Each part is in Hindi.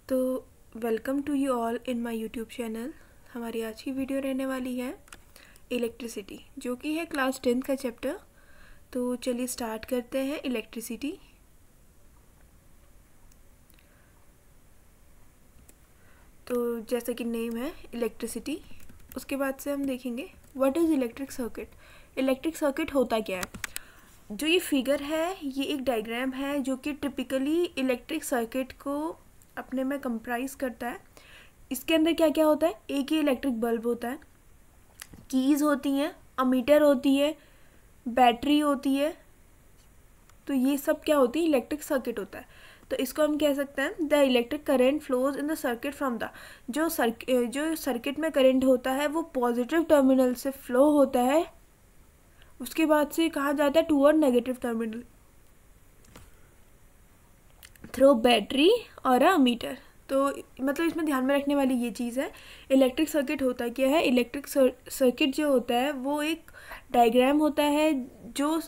तो welcome to you all in my YouTube channel. हमारी आज की वीडियो रहने वाली है इलेक्ट्रिसिटी, जो कि है क्लास 10th का चैप्टर। तो चलिए स्टार्ट करते हैं इलेक्ट्रिसिटी। तो जैसा कि नेम है इलेक्ट्रिसिटी, उसके बाद से हम देखेंगे what is electric circuit. Electric circuit होता क्या है। जो ये फिगर है ये एक डायग्राम है जो कि टिपिकली इलेक्ट्रिक सर्किट को अपने में कंप्राइज करता है। इसके अंदर क्या क्या होता है, एक ही इलेक्ट्रिक बल्ब होता है, कीज़ होती हैं, अमीटर होती है, बैटरी होती है। तो ये सब क्या होती है, इलेक्ट्रिक सर्किट होता है। तो इसको हम कह सकते हैं the electric current flows in the circuit from the जो सर्किट में करंट होता है वो पॉजिटिव टर्मिनल से फ्लो होता है, उसके बाद से कहा जाता है toward negative terminal through battery और अ मीटर। तो मतलब इसमें ध्यान में रखने वाली ये चीज़ है, इलेक्ट्रिक सर्किट होता क्या है। इलेक्ट्रिक सर्किट जो होता है वो एक डायग्राम होता है जो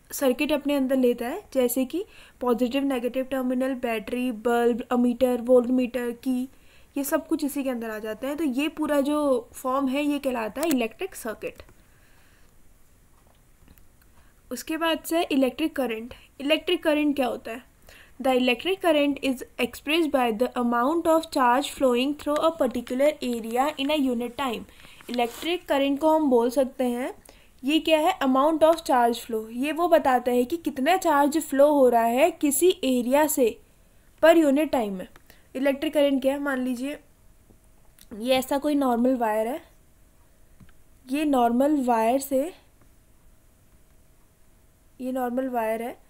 सर्किट अपने अंदर लेता है, जैसे कि positive negative terminal, battery, bulb, ammeter, volt meter, की, ये सब कुछ इसी के अंदर आ जाते हैं। तो ये पूरा जो फॉर्म है ये कहलाता है इलेक्ट्रिक सर्किट। उसके बाद से इलेक्ट्रिक करंट। इलेक्ट्रिक करंट क्या होता है। The electric current is expressed by the amount of charge flowing through a particular area in a unit time. Electric current को हम बोल सकते हैं, ये क्या है, अमाउंट ऑफ चार्ज फ्लो। ये वो बताता है कि कितना चार्ज फ्लो हो रहा है किसी एरिया से पर यूनिट टाइम में। इलेक्ट्रिक करंट क्या है, मान लीजिए ये ऐसा कोई नॉर्मल वायर है, ये नॉर्मल वायर है,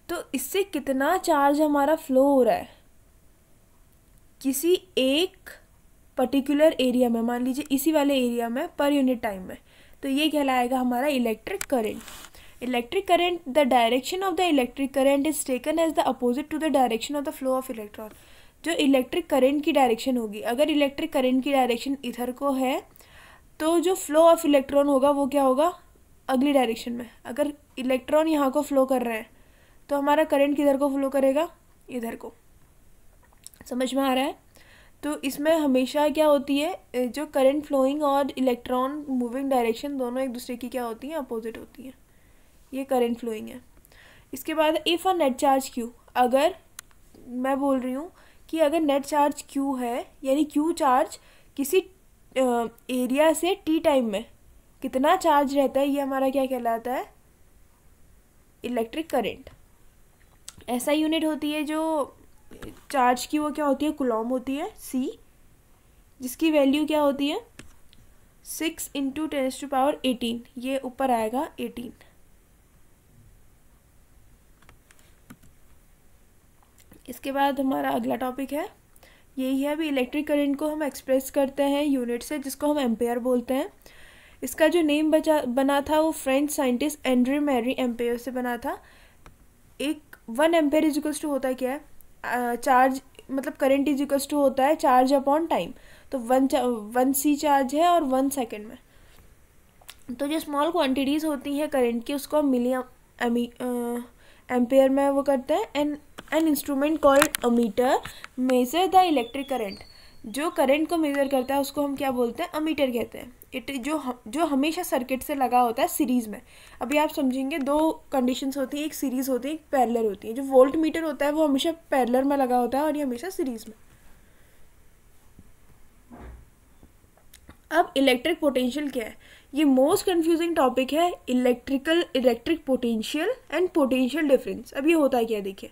तो इससे कितना चार्ज हमारा फ्लो हो रहा है किसी एक पर्टिकुलर एरिया में, मान लीजिए इसी वाले एरिया में पर यूनिट टाइम में, तो ये कहलाएगा हमारा electric current. Electric current, the direction of the electric current is taken as the opposite to the direction of the flow of electron. जो इलेक्ट्रिक करंट की डायरेक्शन होगी, अगर इलेक्ट्रिक करंट की डायरेक्शन इधर को है तो जो फ्लो ऑफ इलेक्ट्रॉन होगा वो क्या होगा, अगली डायरेक्शन में। अगर इलेक्ट्रॉन यहाँ को फ्लो कर रहे हैं तो हमारा करंट किधर को फ्लो करेगा, इधर को। समझ में आ रहा है। तो इसमें हमेशा क्या होती है, जो करंट फ्लोइंग और इलेक्ट्रॉन मूविंग डायरेक्शन दोनों एक दूसरे की क्या होती हैं, अपोजिट होती हैं। ये करंट फ्लोइंग है। इसके बाद if a net charge Q, अगर मैं बोल रही हूँ कि अगर नेट चार्ज क्यू है, यानी क्यू चार्ज किसी एरिया से टी टाइम में कितना चार्ज रहता है, ये हमारा क्या कहलाता है, इलेक्ट्रिक करंट। ऐसा यूनिट होती है जो चार्ज की, वो क्या होती है, कूलॉम होती है, सी, जिसकी वैल्यू क्या होती है 6 × 10⁻18। ये ऊपर आएगा 18। इसके बाद हमारा अगला टॉपिक है, यही है अभी। इलेक्ट्रिक करंट को हम एक्सप्रेस करते हैं यूनिट से, जिसको हम एम्पेयर बोलते हैं। इसका जो नेम बना था वो French scientist Andre Marie Ampere से बना था। एक 1 एम्पेयर इज इक्वल्स टू होता है क्या है, चार्ज मतलब करंट इज इक्वल्स टू होता है चार्ज अपॉन टाइम। तो 1 सी चार्ज है और 1 सेकेंड में। तो जो स्मॉल क्वांटिटीज़ होती हैं करंट की उसको हम मिली एम्पेयर में वो करते हैं। An instrument called ammeter measure the electric current. जो करंट को मेज़र करता है उसको हम क्या बोलते हैं, अमीटर कहते हैं। इट जो हमेशा सर्किट से लगा होता है सीरीज़ में। अभी आप समझेंगे, दो कंडीशंस होती हैं, एक सीरीज़ होती है, एक पैरेलल होती है। जो वोल्ट मीटर होता है वो हमेशा पैरेलल में लगा होता है और ये हमेशा सीरीज़ में। अब इलेक्ट्रिक पोटेंशियल क्या है, ये मोस्ट कंफ्यूजिंग टॉपिक है। Electric potential and potential difference. अब ये होता है क्या, देखिए,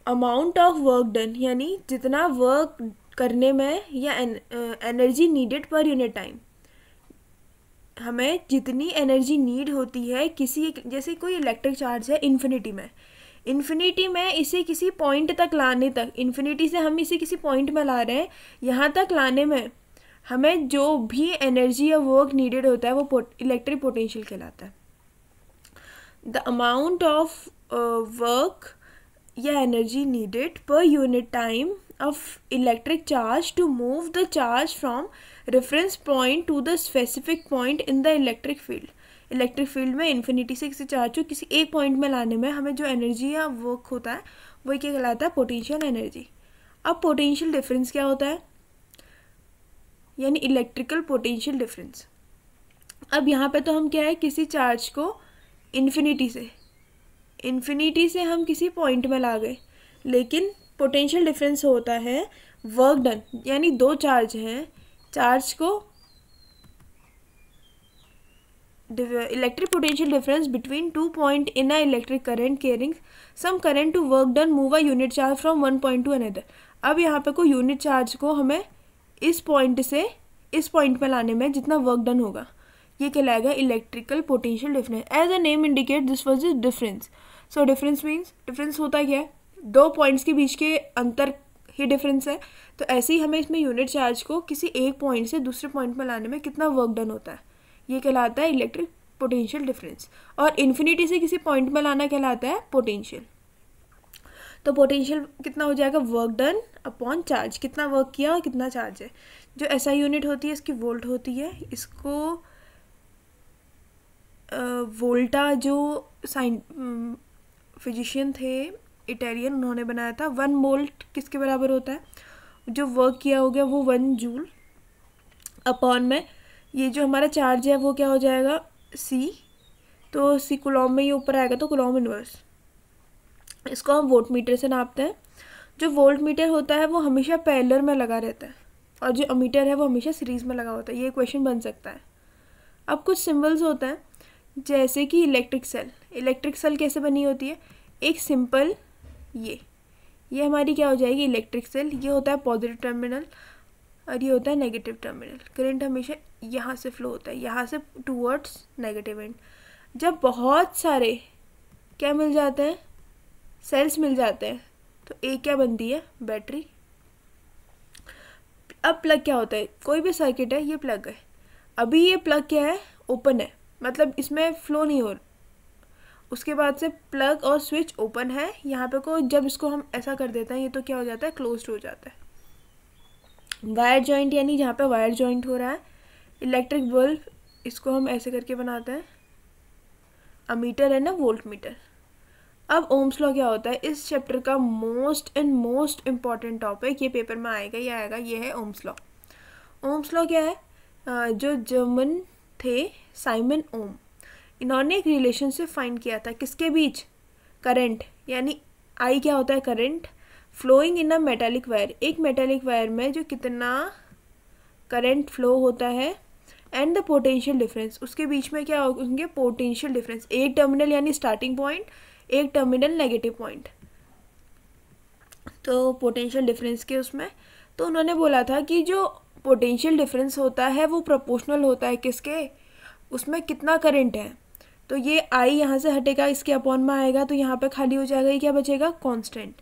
अमाउंट ऑफ वर्क डन, यानी जितना वर्क करने में या energy needed per unit time, हमें जितनी एनर्जी नीड होती है किसी, जैसे कोई इलेक्ट्रिक चार्ज है इन्फिनिटी में इसे किसी पॉइंट तक लाने तक, इन्फिनिटी से हम इसे किसी पॉइंट में ला रहे हैं, यहाँ तक लाने में हमें जो भी एनर्जी या वर्क नीडेड होता है वो इलेक्ट्रिक पोटेंशियल कहलाता है। द अमाउंट ऑफ वर्क या energy needed per unit time of electric charge to move the charge from reference point to the specific point in the electric field. Electric field में इन्फिनिटी से किसी चार्ज को किसी एक पॉइंट में लाने में हमें जो एनर्जी या वर्क होता है वही क्या कहलाता है, पोटेंशियल एनर्जी। अब पोटेंशियल डिफरेंस क्या होता है, यानी इलेक्ट्रिकल पोटेंशियल डिफरेंस। अब यहाँ पे तो हम क्या है, किसी चार्ज को इन्फिनिटी से हम किसी पॉइंट में ला गए, लेकिन पोटेंशियल डिफरेंस होता है वर्क डन, यानी दो चार्ज हैं, चार्ज को electric potential difference between 2 point in a electric current carrying some current to work done move a unit charge from one point to another. अब यहाँ पे कोई यूनिट चार्ज को हमें इस पॉइंट से इस पॉइंट पे लाने में जितना वर्क डन होगा, ये कहलाएगा electrical potential difference. As a name indicate this was the difference. So difference means, difference होता क्या है, दो पॉइंट्स के बीच के अंतर ही डिफरेंस है। तो ऐसे ही हमें इसमें यूनिट चार्ज को किसी एक पॉइंट से दूसरे पॉइंट में लाने में कितना वर्क डन होता है, ये कहलाता है इलेक्ट्रिक पोटेंशियल डिफरेंस। और इन्फिनिटी से किसी पॉइंट में लाना कहलाता है पोटेंशियल। तो पोटेंशियल कितना हो जाएगा, वर्क डन अपॉन चार्ज, कितना वर्क किया और कितना चार्ज है। जो ऐसा यूनिट होती है इसकी वोल्ट होती है, इसको वोल्टा जो फिजिशियन थे इटालियन, उन्होंने बनाया था। 1 वोल्ट किसके बराबर होता है, जो वर्क किया हो गया वो 1 जूल अपॉन में ये जो हमारा चार्ज है वो क्या हो जाएगा सी, तो सी कुलॉम में ये ऊपर आएगा तो कुलॉम इनवर्स। इसको हम वोल्ट मीटर से नापते हैं। जो वोल्ट मीटर होता है वो हमेशा पैरेलल में लगा रहता है और जो अमीटर है वो हमेशा सीरीज में लगा होता है। ये क्वेश्चन बन सकता है। अब कुछ सिंबल्स होते हैं जैसे कि इलेक्ट्रिक सेल। इलेक्ट्रिक सेल कैसे बनी होती है, एक सिंपल ये हमारी क्या हो जाएगी इलेक्ट्रिक सेल। ये होता है पॉजिटिव टर्मिनल और ये होता है नेगेटिव टर्मिनल। करंट हमेशा यहाँ से फ्लो होता है, यहाँ से टूवर्ड्स नेगेटिव एंड। जब बहुत सारे क्या मिल जाते हैं, सेल्स मिल जाते हैं, तो एक क्या बनती है, बैटरी। अब प्लग क्या होता है, कोई भी सर्किट है, ये प्लग है। अभी ये प्लग क्या है, ओपन है, मतलब इसमें फ्लो नहीं हो रहा। उसके बाद से प्लग और स्विच ओपन है, यहाँ पे को जब इसको हम ऐसा कर देते हैं ये तो क्या हो जाता है, क्लोज्ड हो जाता है। वायर जॉइंट, यानी जहाँ पे वायर जॉइंट हो रहा है। इलेक्ट्रिक बल्ब, इसको हम ऐसे करके बनाते हैं। अमीटर है ना, वोल्ट मीटर। अब ओम्स लॉ क्या होता है, इस चैप्टर का मोस्ट इम्पॉर्टेंट टॉपिक, ये पेपर में आएगा ही आएगा, ये है ओम्स लॉ। ओम्स लॉ क्या है, जो जर्मन थे साइमन ओम, इन्होंने एक रिलेशनशिप फाइंड किया था किसके बीच, करंट, यानी आई क्या होता है, current flowing in a metallic wire. एक मेटालिक वायर में जो कितना करंट फ्लो होता है एंड द पोटेंशियल डिफरेंस, उसके बीच में क्या होंगे, पोटेंशियल डिफरेंस। एक टर्मिनल यानी स्टार्टिंग पॉइंट, एक टर्मिनल नेगेटिव पॉइंट, तो पोटेंशियल डिफरेंस के उसमें। तो उन्होंने बोला था कि जो पोटेंशियल डिफरेंस होता है वो प्रोपोर्शनल होता है किसके, उसमें कितना करंट है। तो ये आई यहाँ से हटेगा, इसके अपॉन में आएगा, तो यहाँ पे खाली हो जाएगा, ये क्या बचेगा, कांस्टेंट।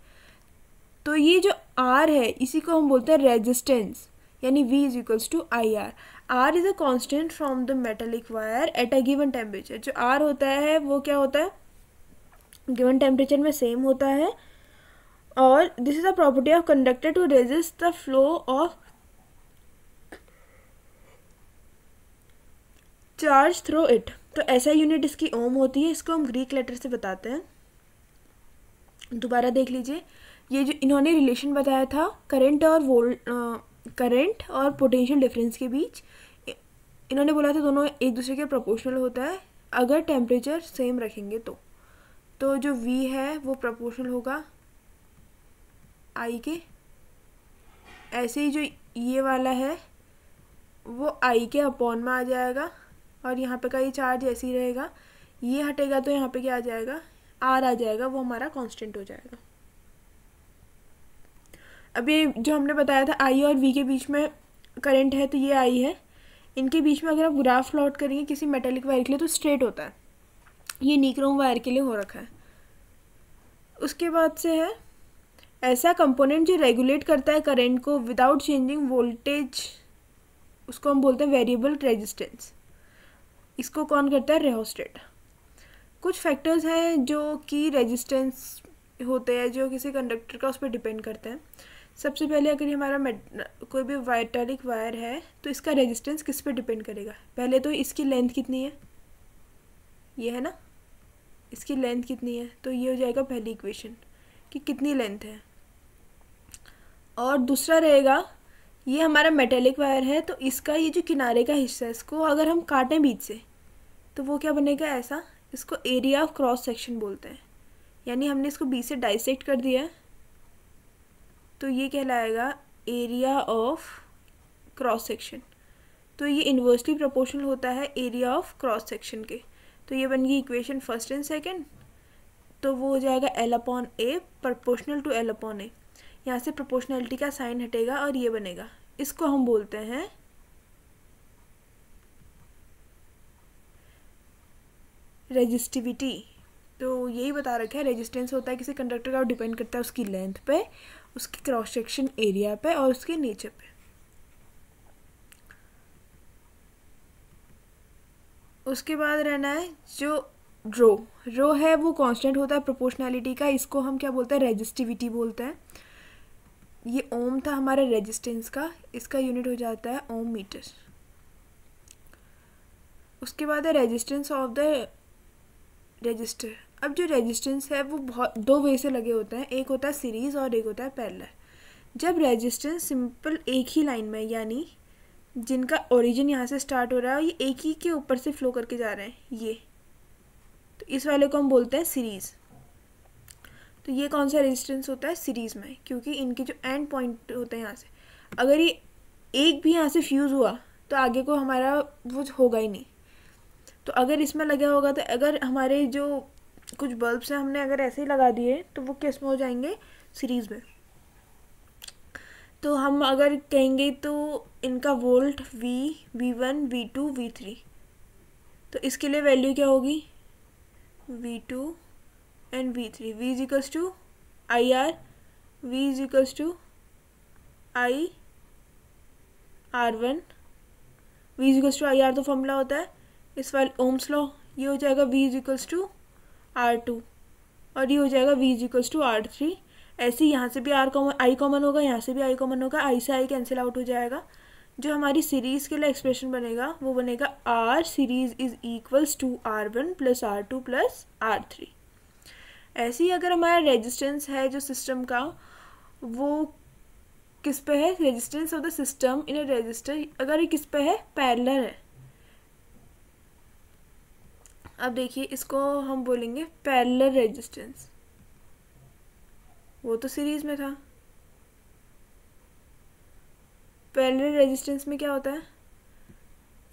तो ये जो आर है इसी को हम बोलते हैं रेजिस्टेंस, यानी V is equals to I R. R is a constant from the metallic wire at a given temperature. जो आर होता है वो क्या होता है, गिवन टेम्परेचर में सेम होता है। और this is a property of conductor to resist the flow of charge through it. तो ऐसा यूनिट इसकी ओम होती है, इसको हम ग्रीक लेटर से बताते हैं। दोबारा देख लीजिए, ये जो इन्होंने रिलेशन बताया था करंट और पोटेंशियल डिफरेंस के बीच, इन्होंने बोला था दोनों एक दूसरे के प्रोपोर्शनल होता है अगर टेम्परेचर सेम रखेंगे तो जो V है वो प्रोपोर्शनल होगा I के। ऐसे ही जो ये वाला है वो I के अपॉन में आ जाएगा और यहाँ पे का ये चार्ज ऐसे ही रहेगा। ये हटेगा तो यहाँ पे क्या आ जाएगा, R आ जाएगा, वो हमारा कांस्टेंट हो जाएगा। अब ये जो हमने बताया था I और V के बीच में करंट है, तो ये I है। इनके बीच में अगर आप ग्राफ प्लॉट करेंगे किसी मेटालिक वायर के लिए तो स्ट्रेट होता है, ये निक्रोम वायर के लिए हो रखा है। उसके बाद से है ऐसा कंपोनेंट जो रेगुलेट करता है करंट को विदाउट चेंजिंग वोल्टेज, उसको हम बोलते हैं वेरिएबल रेजिस्टेंस। इसको कौन करता है, रेहोस्टेट। कुछ फैक्टर्स हैं जो कि रेजिस्टेंस होते हैं जो किसी कंडक्टर का उस पर डिपेंड करते हैं। सबसे पहले अगर हमारा कोई भी मेटालिक वायर है तो इसका रेजिस्टेंस किस पे डिपेंड करेगा, पहले तो इसकी लेंथ कितनी है, ये है ना, इसकी लेंथ कितनी है, तो ये हो जाएगा पहली इक्वेशन कि कितनी लेंथ है। और दूसरा रहेगा, ये हमारा मेटेलिक वायर है, तो इसका ये जो किनारे का हिस्सा है, इसको अगर हम काटें बीच से तो वो क्या बनेगा, ऐसा। इसको एरिया ऑफ क्रॉस सेक्शन बोलते हैं, यानी हमने इसको बीच से डाइसेक्ट कर दिया है, तो ये कहलाएगा एरिया ऑफ क्रॉस सेक्शन। तो ये इन्वर्सली प्रोपोर्शनल होता है एरिया ऑफ क्रॉस सेक्शन के। तो ये बन गई इक्वेशन फर्स्ट एंड सेकंड। तो वो हो जाएगा L/A प्रोपोर्शनल टू L/A। यहाँ से प्रोपोर्शनलिटी का साइन हटेगा और ये बनेगा, इसको हम बोलते हैं रेजिस्टिविटी। तो यही बता रखा है, रेजिस्टेंस होता है किसी कंडक्टर का और डिपेंड करता है उसकी लेंथ पे, उसके क्रॉस सेक्शन एरिया पे और उसके नेचर पे। उसके बाद रहना है जो रो है वो कांस्टेंट होता है प्रोपोर्शनैलिटी का, इसको हम क्या बोलते हैं, रेजिस्टिविटी बोलते हैं। ये ओम था हमारा रेजिस्टेंस का, इसका यूनिट हो जाता है ओम मीटर। उसके बाद है रेजिस्टेंस ऑफ द रजिस्टर। अब जो रेजिस्टेंस है वो बहुत दो वे से लगे होते हैं, एक होता है सीरीज और एक होता है पैरेलल। जब रेजिस्टेंस सिंपल एक ही लाइन में, यानी जिनका ओरिजिन यहाँ से स्टार्ट हो रहा है, ये एक ही के ऊपर से फ्लो करके जा रहे हैं, ये, तो इस वाले को हम बोलते हैं सीरीज। तो ये कौन सा रेजिस्टेंस होता है, सीरीज में, क्योंकि इनके जो एंड पॉइंट होते हैं यहाँ से, अगर ये एक भी यहाँ से फ्यूज़ हुआ तो आगे को हमारा वो होगा ही नहीं। तो अगर इसमें लगा होगा, तो अगर हमारे जो कुछ बल्ब्स हैं हमने अगर ऐसे ही लगा दिए तो वो किस में हो जाएंगे, सीरीज में। तो हम अगर कहेंगे तो इनका वोल्ट V1 V2 V3, तो इसके लिए वैल्यू क्या होगी, V2 and V3। V is equals to IR, V is equals to IR1, V is equals to IR तो फॉर्मूला होता है इस वाले ओम्स लॉ, ये हो जाएगा V is equals to R2 और ये हो जाएगा V is equals to R3। ऐसे ही यहाँ से भी I कॉमन होगा, यहाँ से भी I कॉमन होगा, I से I कैंसिल आउट हो जाएगा। जो हमारी सीरीज़ के लिए एक्सप्रेशन बनेगा वो बनेगा R series is equals to R1 plus R2 plus R3। ऐसे ही अगर हमारा रेजिस्टेंस है जो सिस्टम का, वो किस पे है, resistance of the system in a resistor, अगर ये किस पे है, पैरेलल है। अब देखिए इसको हम बोलेंगे पैरेलल रेजिस्टेंस, वो तो सीरीज में था। पैरेलल रेजिस्टेंस में क्या होता है,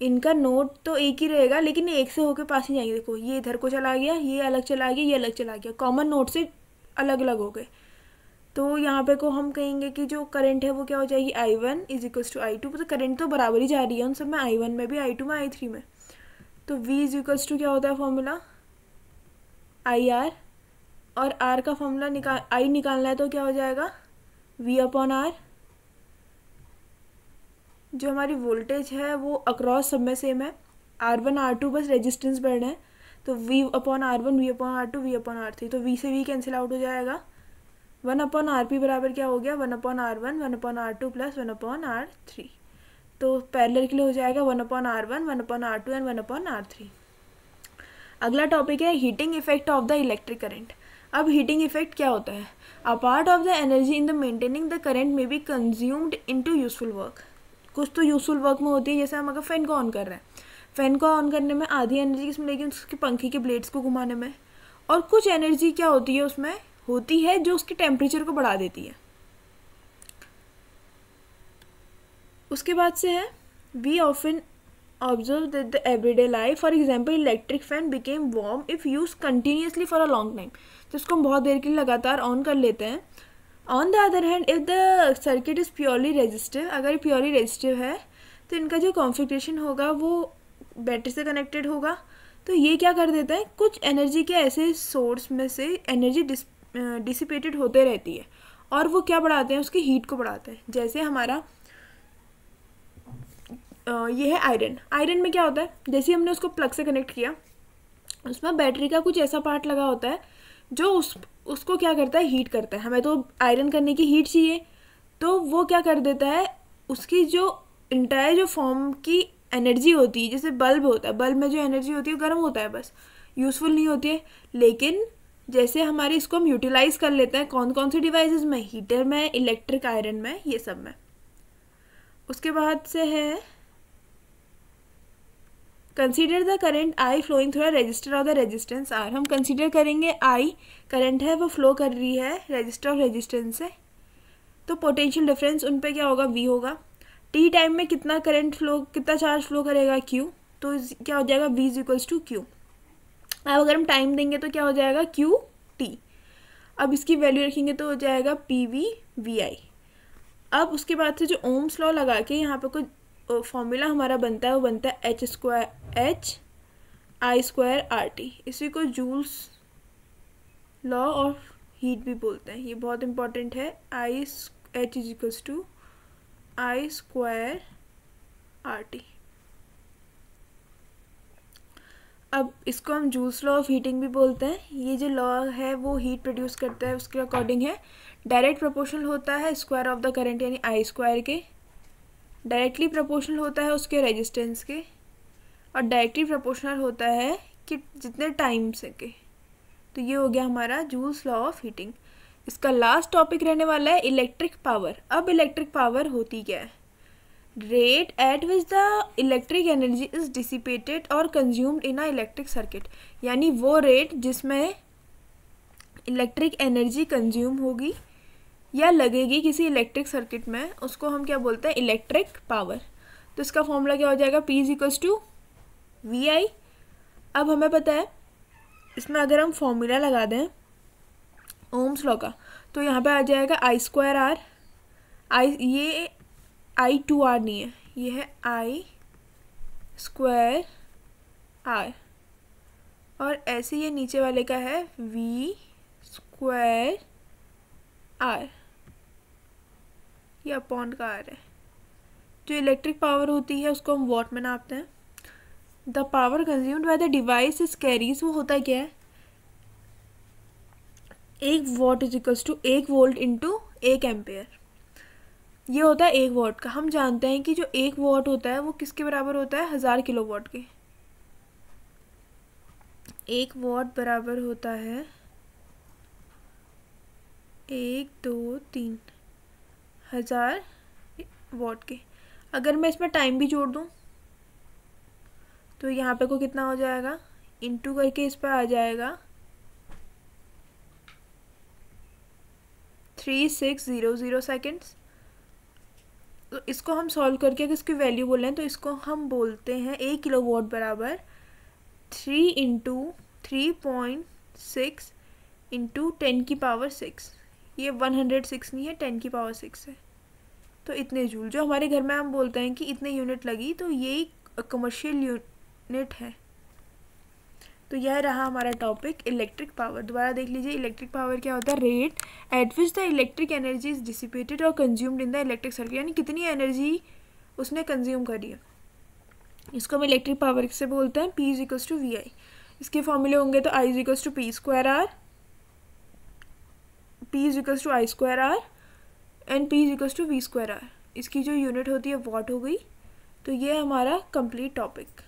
इनका नोड तो एक ही रहेगा लेकिन ये एक से होकर पास ही जाएंगे। देखो ये इधर को चला गया, ये अलग चला गया, ये अलग चला गया, कॉमन नोड से अलग अलग हो गए। तो यहाँ पे को हम कहेंगे कि जो करंट है वो क्या हो जाएगी, I1 is equals to I2। तो करंट तो बराबर ही जा रही है उन सब में, I1 में भी, I2 में, I3 में। तो V इज इक्वल्स टू क्या होता है फॉर्मूला, IR, और R का फॉर्मूला I निकालना है तो क्या हो जाएगा, V/R। जो हमारी वोल्टेज है वो अक्रॉस सब में सेम है, R1 R2 बस रेजिस्टेंस बढ़ना है, तो V/R1 V/R2 V/R3। तो V से V कैंसिल आउट हो जाएगा, 1/RP बराबर क्या हो गया, 1/R1 1/R2 प्लस 1/R3। तो पैरेलल के लिए हो जाएगा 1/R1 1/R2 एंड 1/R3। अगला टॉपिक है heating effect of the electric current. अब हीटिंग इफेक्ट क्या होता है, a part of the energy in the maintaining the current may be consumed into useful work. कुछ तो यूजफुल वर्क में होती है, जैसे हम अगर फ़ैन को ऑन कर रहे हैं, फ़ैन को ऑन करने में आधी एनर्जी किसमें लगेगी, उसके पंखे के ब्लेड्स को घुमाने में, और कुछ एनर्जी क्या होती है उसमें होती है जो उसके टेम्परेचर को बढ़ा देती है। उसके बाद से है we often observe that the everyday life, for example electric fan became warm if use continuously for a long time, जिसको हम बहुत देर के लिए लगातार ऑन कर लेते हैं। On the other hand if the circuit is purely resistive, अगर प्योरली रेजिस्टिव है तो इनका जो कॉन्फ़िगरेशन होगा वो बैटरी से कनेक्टेड होगा। तो ये क्या कर देता है, कुछ एनर्जी के ऐसे सोर्स में से एनर्जी डिसिपेटेड होते रहती है और वो क्या बढ़ाते हैं, उसकी हीट को बढ़ाते हैं। जैसे हमारा ये है आयरन में क्या होता है, जैसे हमने उसको प्लग से कनेक्ट किया, उसमें बैटरी का कुछ ऐसा पार्ट लगा होता है जो उसको क्या करता है, हीट करता है। हमें तो आयरन करने की हीट चाहिए, तो वो क्या कर देता है, उसकी जो इंटायर जो फॉर्म की एनर्जी होती है, जैसे बल्ब होता है, बल्ब में जो एनर्जी होती है वो गर्म होता है, बस यूज़फुल नहीं होती है। लेकिन जैसे हमारी इसको हम यूटिलाइज कर लेते हैं कौन कौन से डिवाइसेस में, हीटर में, इलेक्ट्रिक आयरन में, ये सब में। उसके बाद से है consider the current I flowing through register of the resistance R. हम कंसीडर करेंगे आई करंट है वो फ्लो कर रही है रजिस्टर ऑफ रेजिस्टेंस से, तो पोटेंशियल डिफरेंस उन पे क्या होगा, वी होगा। टी टाइम में कितना करंट फ्लो, कितना चार्ज फ्लो करेगा, क्यू, तो क्या हो जाएगा, V is equals to Q. अब अगर हम टाइम देंगे तो क्या हो जाएगा, क्यू टी। अब इसकी वैल्यू रखेंगे तो हो जाएगा पी वी वी आई। अब उसके बाद से जो ओम्स लॉ लगा के यहाँ पे कोई फॉर्मूला हमारा बनता है, वो बनता है H square H I square R T. इसी को जूल्स लॉ ऑफ हीट भी बोलते हैं, ये बहुत इंपॉर्टेंट है। I H is equals to I square R T. अब इसको हम जूल्स लॉ ऑफ हीटिंग भी बोलते हैं। ये जो लॉ है वो हीट प्रोड्यूस करता है उसके अकॉर्डिंग है, डायरेक्ट प्रोपोर्शनल होता है स्क्वायर ऑफ द करंट यानी आई स्क्वायर के, डायरेक्टली प्रोपोर्शनल होता है उसके रेजिस्टेंस के, और डायरेक्टली प्रोपोर्शनल होता है कि जितने टाइम से के। तो ये हो गया हमारा जूल्स लॉ ऑफ हीटिंग। इसका लास्ट टॉपिक रहने वाला है इलेक्ट्रिक पावर। अब इलेक्ट्रिक पावर होती क्या है, rate at which the electric energy is dissipated or consumed in a electric circuit, यानी वो रेट जिसमें इलेक्ट्रिक एनर्जी कंज्यूम होगी या लगेगी किसी इलेक्ट्रिक सर्किट में, उसको हम क्या बोलते हैं, इलेक्ट्रिक पावर। तो इसका फॉर्मूला क्या हो जाएगा, P is equals to V I. अब हमें पता है इसमें अगर हम फॉर्मूला लगा दें ओम्स लॉ का, तो यहाँ पे आ जाएगा आई स्क्वायर आर, आई ये आई टू आर नहीं है, ये है आई स्क्वायर आर, और ऐसे ये नीचे वाले का है वी स्क्वायर आर, ये अपॉन का आर है। जो इलेक्ट्रिक पावर होती है उसको हम वॉट में नापते हैं। The power consumed by the device is carries, वो होता क्या है, 1 watt is equals to 1 volt into 1 ampere. ये होता है 1 वॉट का। हम जानते हैं कि जो 1 वॉट होता है वो किसके बराबर होता है, 1000 किलो वॉट के। 1 वॉट बराबर होता है 1 2 3 1000 वॉट के। अगर मैं इसमें टाइम भी जोड़ दूं तो यहाँ पे को कितना हो जाएगा, इंटू करके इस पर आ जाएगा 3600 सेकेंड्स। तो इसको हम सॉल्व करके अगर इसकी वैल्यू बोलें तो इसको हम बोलते हैं 1 किलो वॉट बराबर 3 इंटू 3.6 इंटू 10 की पावर 6। ये 106 नहीं है, 10 की पावर 6 है। तो इतने जूल जो हमारे घर में हम बोलते हैं कि इतने यूनिट लगी, तो ये कमर्शियल यूनिट है। तो यह रहा हमारा टॉपिक इलेक्ट्रिक पावर। दोबारा देख लीजिए, इलेक्ट्रिक पावर क्या होता है, rate at which the electric energy is dissipated or consumed in the electric circuit, यानी कितनी एनर्जी उसने कंज्यूम करी है, इसको हम इलेक्ट्रिक पावर से बोलते हैं। P is equals to V I. इसके फॉर्मूले होंगे तो I is equals to P square R, P is equals to I square R and P is equals to V square R. इसकी जो यूनिट होती है वॉट हो गई। तो ये हमारा कंप्लीट टॉपिक।